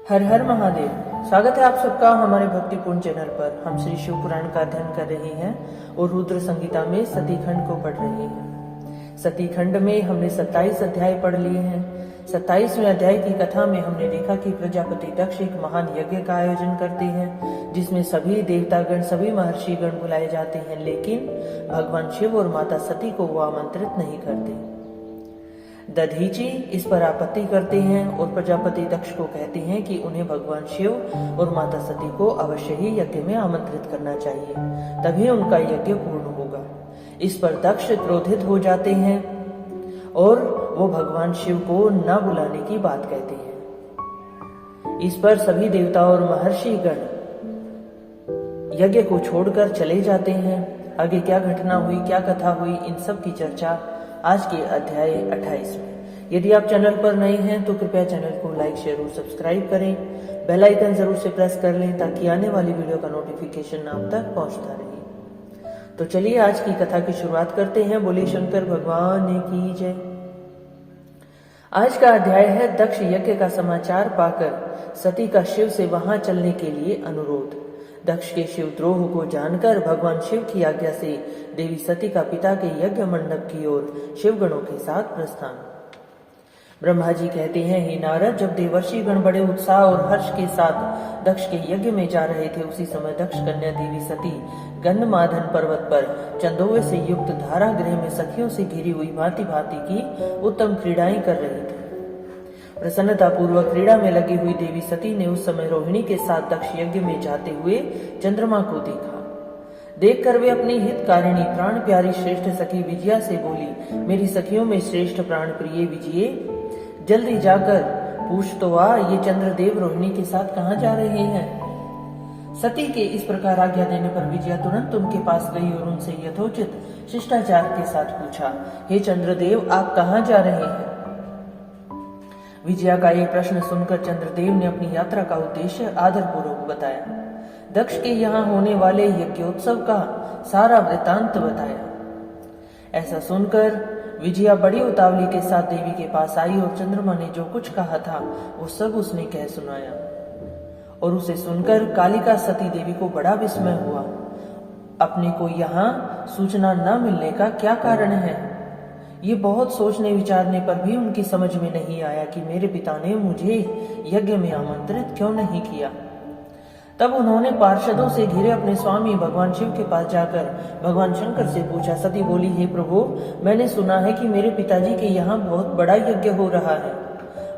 हर हर महादेव। स्वागत है आप सबका हमारे भक्तिपूर्ण चैनल पर। हम श्री शिव पुराण का अध्ययन कर रहे हैं और रुद्र संगीता में सती खंड को पढ़ रहे हैं। सती खंड में हमने 27 अध्याय पढ़ लिए हैं। 27वें अध्याय की कथा में हमने देखा कि प्रजापति दक्ष एक महान यज्ञ का आयोजन करते हैं जिसमें सभी देवतागण सभी महर्षिगण बुलाए जाते हैं, लेकिन भगवान शिव और माता सती को वो आमंत्रित नहीं करते। दधीची इस पर आपत्ति करते हैं और प्रजापति दक्ष को कहते हैं कि उन्हें भगवान शिव और माता सती को अवश्य ही यज्ञ में आमंत्रित करना चाहिए, तभी उनका यज्ञ पूर्ण होगा। इस पर दक्ष क्रोधित हो जाते हैं और वो भगवान शिव को न बुलाने की बात कहते हैं। इस पर सभी देवता और महर्षि गण यज्ञ को छोड़कर चले जाते हैं। आगे क्या घटना हुई, क्या कथा हुई, इन सब की चर्चा आज के अध्याय 28 में। यदि आप चैनल पर नए हैं तो कृपया चैनल को लाइक शेयर और सब्सक्राइब करें। बेल आइकन जरूर से प्रेस कर लें ताकि आने वाली वीडियो का नोटिफिकेशन आप तक पहुंचता रहे। तो चलिए आज की कथा की शुरुआत करते हैं। बोले शंकर भगवान की जय। आज का अध्याय है दक्ष यज्ञ का समाचार पाकर सती का शिव से वहां चलने के लिए अनुरोध। दक्ष के शिवद्रोह को जानकर भगवान शिव की आज्ञा से देवी सती का पिता के यज्ञ मंडप की ओर शिवगणों के साथ प्रस्थान। ब्रह्मा जी कहते हैं, हे नारद, जब देवर्षि गण बड़े उत्साह और हर्ष के साथ दक्ष के यज्ञ में जा रहे थे, उसी समय दक्ष कन्या देवी सती गंधमादन पर्वत पर चंदोवे से युक्त धारा गृह में सखियों से घिरी हुई भांति भांति की उत्तम क्रीड़ाएं कर रही थी। प्रसन्नता पूर्वक क्रीड़ा में लगी हुई देवी सती ने उस समय रोहिणी के साथ दक्ष यज्ञ में जाते हुए चंद्रमा को देखा। देखकर वे अपनी हितकारिणी प्राण प्यारी श्रेष्ठ सखी विजया से बोली, मेरी सखियों में श्रेष्ठ प्राण प्रिय विजये, जल्दी जाकर पूछ तो आ, ये चंद्रदेव रोहिणी के साथ कहाँ जा रहे हैं। सती के इस प्रकार आज्ञा देने पर विजया तुरंत उनके पास गई और उनसे यथोचित शिष्टाचार के साथ पूछा, हे चंद्रदेव, आप कहाँ जा रहे हैं। विजया का ये प्रश्न सुनकर चंद्रदेव ने अपनी यात्रा का उद्देश्य आदरपूर्वक बताया। दक्ष के यहाँ होने वाले यज्ञोत्सव का सारा वृतांत बताया। ऐसा सुनकर विजया बड़ी उतावली के साथ देवी के पास आई और चंद्रमा ने जो कुछ कहा था वो सब उसने कह सुनाया। और उसे सुनकर कालिका सती देवी को बड़ा विस्मय हुआ। अपने को यहाँ सूचना न मिलने का क्या कारण है। ये बहुत सोचने विचारने पर भी उनकी समझ में नहीं आया कि मेरे पिता ने मुझे यज्ञ में आमंत्रित क्यों नहीं किया। तब उन्होंने पार्षदों से घिरे अपने स्वामी भगवान शिव के पास जाकर भगवान शंकर से पूछा। सती बोली, हे प्रभु, मैंने सुना है कि मेरे पिताजी के यहाँ बहुत बड़ा यज्ञ हो रहा है,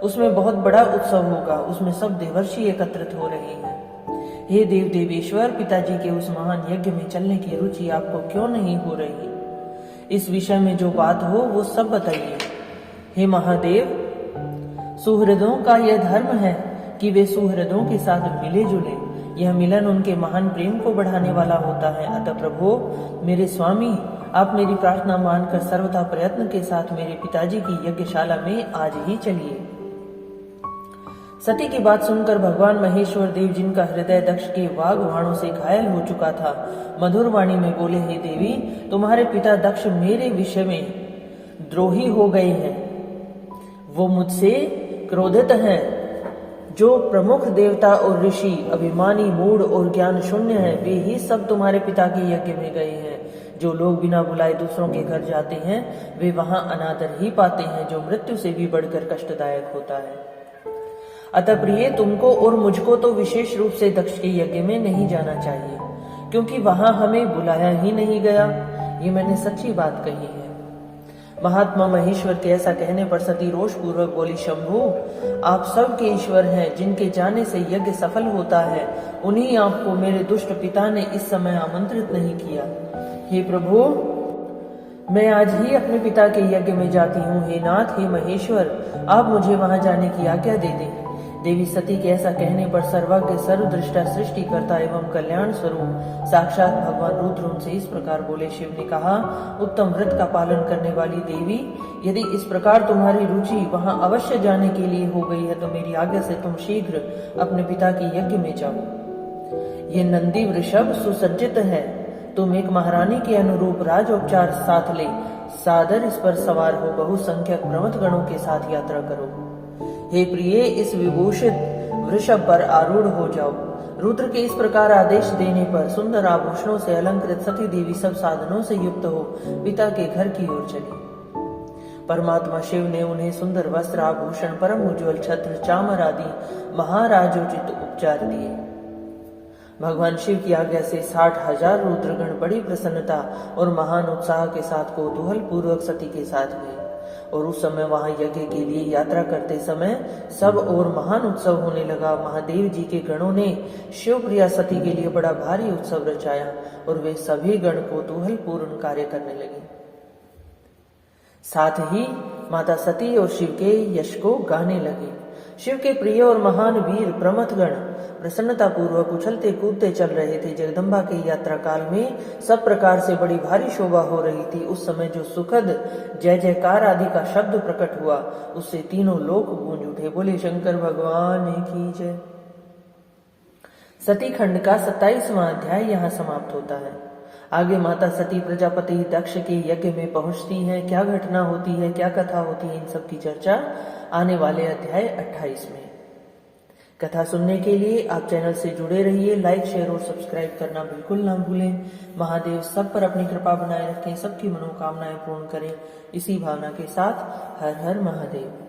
उसमें बहुत बड़ा उत्सव होगा, उसमें सब देवर्षि एकत्रित हो रहे हैं। हे देव देवेश्वर, पिताजी के उस महान यज्ञ में चलने की रुचि आपको क्यों नहीं हो रही। इस विषय में जो बात हो वो सब बताइए। हे महादेव, सुहृदों का यह धर्म है कि वे सुहृदों के साथ मिले जुले। यह मिलन उनके महान प्रेम को बढ़ाने वाला होता है। अतः प्रभु मेरे स्वामी, आप मेरी प्रार्थना मानकर सर्वथा प्रयत्न के साथ मेरे पिताजी की यज्ञशाला में आज ही चलिए। सती की बात सुनकर भगवान महेश्वर देव, जिनका हृदय दक्ष के वाग वाणों से घायल हो चुका था, मधुर वाणी में बोले, हे देवी, तुम्हारे पिता दक्ष मेरे विषय में द्रोही हो गए हैं। वो मुझसे क्रोधित हैं। जो प्रमुख देवता और ऋषि अभिमानी, मूढ़ और ज्ञान शून्य हैं, वे ही सब तुम्हारे पिता के यज्ञ में गए हैं। जो लोग बिना बुलाए दूसरों के घर जाते हैं वे वहां अनादर ही पाते हैं, जो मृत्यु से भी बढ़कर कष्टदायक होता है। अतः प्रिय, तुमको और मुझको तो विशेष रूप से दक्ष के यज्ञ में नहीं जाना चाहिए, क्योंकि वहां हमें बुलाया ही नहीं गया। ये मैंने सच्ची बात कही है। महात्मा महेश्वर के ऐसा कहने पर सती रोष पूर्वक बोली, शंभु, आप सबके ईश्वर हैं, जिनके जाने से यज्ञ सफल होता है, उन्हीं आपको मेरे दुष्ट पिता ने इस समय आमंत्रित नहीं किया। हे प्रभु, मैं आज ही अपने पिता के यज्ञ में जाती हूँ। हे नाथ, हे महेश्वर, आप मुझे वहां जाने की आज्ञा दे दें। देवी सती के ऐसा कहने पर सर्वज्ञ सर्वदृष्टा सृष्टिकर्ता एवं कल्याण स्वरूप साक्षात भगवान रुद्र उनसे इस प्रकार बोले। शिव ने कहा, उत्तम व्रत का पालन करने वाली देवी, यदि इस प्रकार तुम्हारी रुचि वहां अवश्य जाने के लिए हो गई है तो मेरी आज्ञा से तुम शीघ्र अपने पिता के यज्ञ में जाओ। ये नंदी वृषभ सुसज्जित है, तुम एक महारानी के अनुरूप राजोपचार साथ ले सादर इस पर सवार हो बहुसंख्यक प्रमथ गणों के साथ यात्रा करो। हे प्रिय, इस विभूषित वृषभ पर आरूढ़ हो जाओ। रुद्र के इस प्रकार आदेश देने पर सुंदर आभूषणों से अलंकृत सती देवी सब साधनों से युक्त हो पिता के घर की ओर चली। परमात्मा शिव ने उन्हें सुंदर वस्त्र, आभूषण, परम उज्ज्वल छत्र, चामर आदि महाराजोचित उपचार दिए। भगवान शिव की आज्ञा से 60,000 रुद्रगण बड़ी प्रसन्नता और महान उत्साह के साथ कौतूहल पूर्वक सती के साथ गए और उस समय वहां यज्ञ के लिए यात्रा करते समय सब और महान उत्सव होने लगा। महादेव जी के गणों ने शिव प्रिया सती के लिए बड़ा भारी उत्सव रचाया और वे सभी गण कौतूहल पूर्ण कार्य करने लगे। साथ ही माता सती और शिव के यश को गाने लगे। शिव के प्रिय और महान वीर प्रमथगण प्रसन्नता पूर्वक उछलते कूदते चल रहे थे। जगदम्बा के यात्रा काल में सब प्रकार से बड़ी भारी शोभा हो रही थी। उस समय जो सुखद जय जयकार आदि का शब्द प्रकट हुआ उससे तीनों लोक गूंज उठे। बोले शंकर भगवान की जय। सती खंड का 27वां अध्याय यहाँ समाप्त होता है। आगे माता सती प्रजापति दक्ष के यज्ञ में पहुंचती हैं, क्या घटना होती है, क्या कथा होती है, इन सब की चर्चा आने वाले अध्याय 28 में। कथा सुनने के लिए आप चैनल से जुड़े रहिए। लाइक, शेयर और सब्सक्राइब करना बिल्कुल ना भूलें। महादेव सब पर अपनी कृपा बनाए रखें, सबकी मनोकामनाएं पूर्ण करें। इसी भावना के साथ हर हर महादेव।